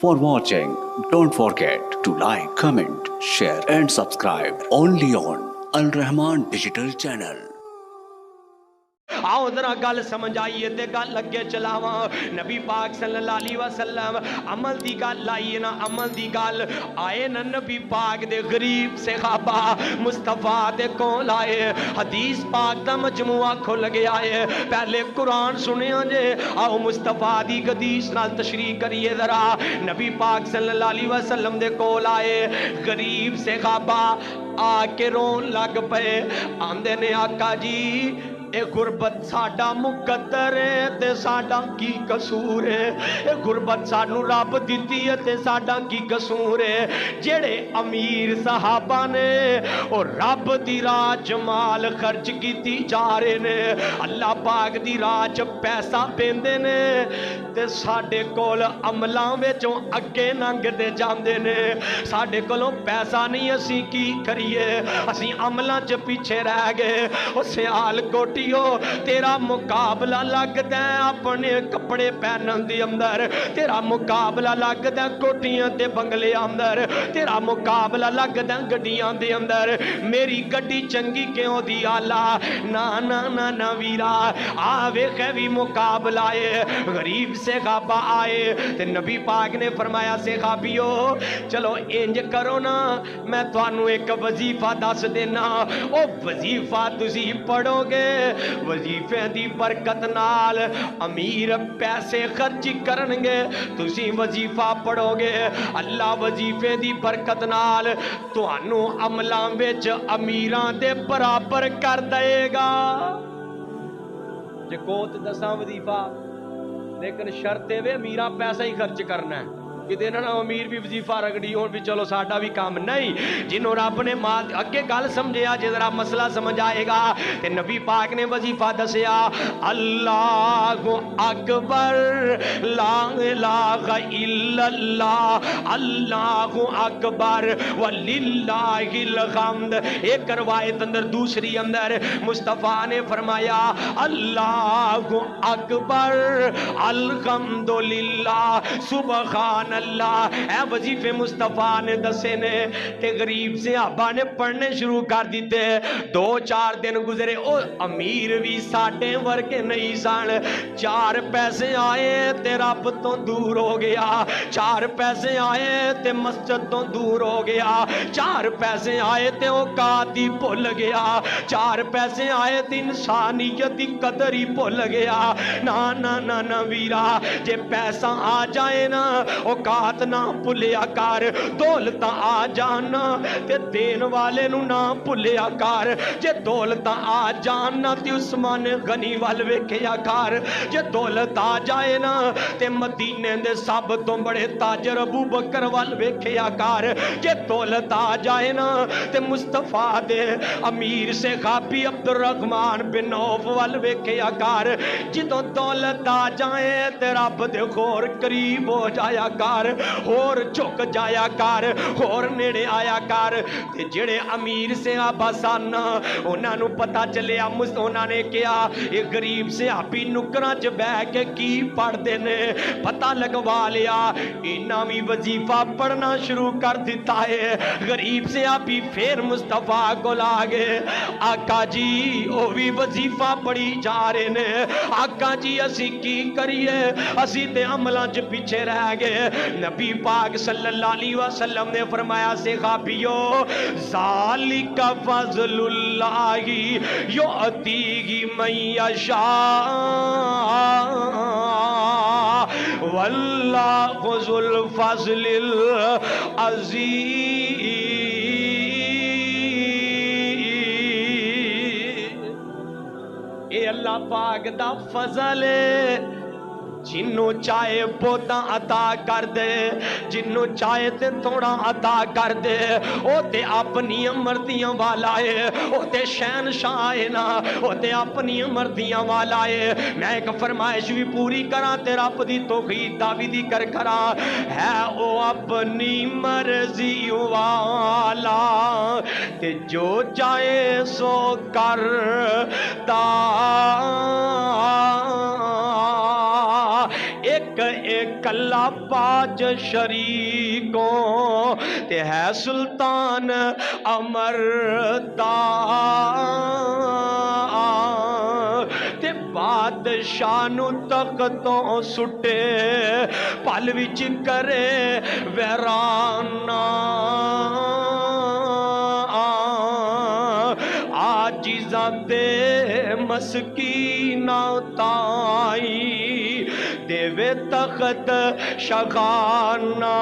For watching, don't forget to like, comment, share and subscribe only on Al Rahman Digital Channel. आओ जरा गल समझ आइए ते गल लगे चलावा नबी पाक सल्लल्लाहु अलैहि वसल्लम अमल दी गल आई ना अमल दी गल आए ना नबी पाक दे गरीब सहाबा मुस्तफा दे कोल आए हदीस पाक दा मजमुआ खुल गया है पहले कुरान सुनिया जे आओ मुस्तफा दी हदीस नाल तशरीह करिए जरा नबी पाक सल्लल्लाहु अलैहि वसल्लम दे कोल आए गरीब सहाबा आके रोन लग पे आंदे ने आका जी ए गुरबत साडा मुकद्दर है ते साडा की कसूर है ए गुरबत सानू रब दिती है ते साडा की कसूर है जेड़े अमीर सहाबा ने और रब दी राह च माल खर्च कीती जा रहे ने अल्लाह पाक दी राह च पैसा पेंदे ने ते साडे कोल अमलां विचों अगे लंघदे जांदे ने साडे कोलों पैसा नहीं असीं की करिए असीं अमलां च पीछे रह गए ओ सियाल कोटी तेरा मुकाबला लगदा अपने कपड़े पहनन दे अंदर तेरा मुकाबला लगदा कोठियां ते बंगले अंदर तेरा मुकाबला लगदा गड्डियां दे अंदर मेरी गड्डी चंगी क्यों दी आला ना ना ना ना वीरा आ वेखे भी मुकाबला है गरीब से खाबा आए ते नबी पाक ने फरमाया से खाबियो चलो इंज करो ना मैं तुहानू एक वजीफा दस देना ओ वजीफा तुसी पढ़ोगे वजीफे दी बरकत नाल अमीर पैसे खर्च करनगे तुसी वजीफा पढ़ोगे अल्लाह वजीफे दी बरकत नाल तुहानू अमलां विच अमीरां दे बराबर कर देगा जे कोत दसां वजीफा लेकिन शर्त वे अमीरां पैसा ही खर्च करना है कि ना अमीर भी वजीफा रगड़ी हो भी चलो साडा भी काम नहीं जिन्हों रब ने माल अगे गल समझिया जे जरा मसला समझ आएगा ते नबी पाक ने वजीफा दसिया अल्लाहु अकबर ला इलाहा इल्लल्लाह अल्लाहु अकबर व लिल्लाहिल हम्द एक रवायत अंदर दूसरी अंदर मुस्तफा ने फरमाया अल्लाहु अकबर अल्हम्दुलिल्लाह सुबहान अल्लाह ए वजीफे मुस्तफा ने दसे ने ते गरीब सहाबा ने पढ़ने शुरू कर दिते दो चार दिन गुजरे ओ अमीर भी साडे वर्गे नहीं सन चार पैसे आए ते रब तो दूर हो गया चार पैसे आए ते मस्जिद तो दूर हो गया चार पैसे आए ते औकात ही भुल गया चार पैसे आए ते इंसानियत की कदर ही भुल गया ना ना ना ना वीरा जे पैसा आ जाए ना औकात ना भुलिया कर दौलत आ जाना ते देन वाले नू ना भुलिया कर जे दौलत आ जाना ते उस्मान गनी वाल वेखिया कर जे दौलत आ जाए ना ते मदीने दे सब तो बड़े ताजर अबू बकर वाल वेखिया कर जे दौलत आ जाए ना ते मुस्तफा दे अमीर से खाबी अब्दुल रहमान बिन औफ वाल वेखिया कर जिदों दौलत आ जाए ते रब दे होर करीब हो जाया कर होर झुक जाया कर होर नेड़े आया कर ते जेड़े अमीर सहाबा सन उन्हां नूं पता चलिया उन्हां ने कहा ये गरीब सहाबी नुकरां च बह के की पढ़दे ने पता लगवा लिया इन्हां भी वजीफा पढ़ना शुरू कर दिता है गरीब सहाबी फिर मुस्तफा कोल आ गए आका जी ओ भी वजीफा पढ़ी जा रहे ने आका जी असी की करिए असी ते अमलां च पीछे रह गए नबी पाक सल्लल्लाहु अलैहि वसल्लम ने फरमाया सहाबियो ज़ालिका फज़लुल्लाहि युअतीहि मन यशा वल्लाहु ज़ुल फ़ज़लिल अज़ीम ए अल्लाह पाक दा फज़ल है जिन्हों चाहे बोधा अता कर दे जिन्हों चाहे ते थोड़ा अता कर दे ओ ते अपनी मर्दियां वाला है ओ ते शहनशाह है ना ओ ते अपनी मर्दियां वाला है मैं एक फरमाइश भी पूरी करा ते रब दी तौहीद दा भी जिक्र करा है ओ अपनी मर्जी वाला ते जो चाहे सो करता एक کہ ایک کلا پاج شریکوں تے ہے سلطان امر دا تے بادشاہ نو تختوں سٹے پل وچ کرے ویرانا آجزاں تے مسکیناں تائی دیوے تخت شغانہ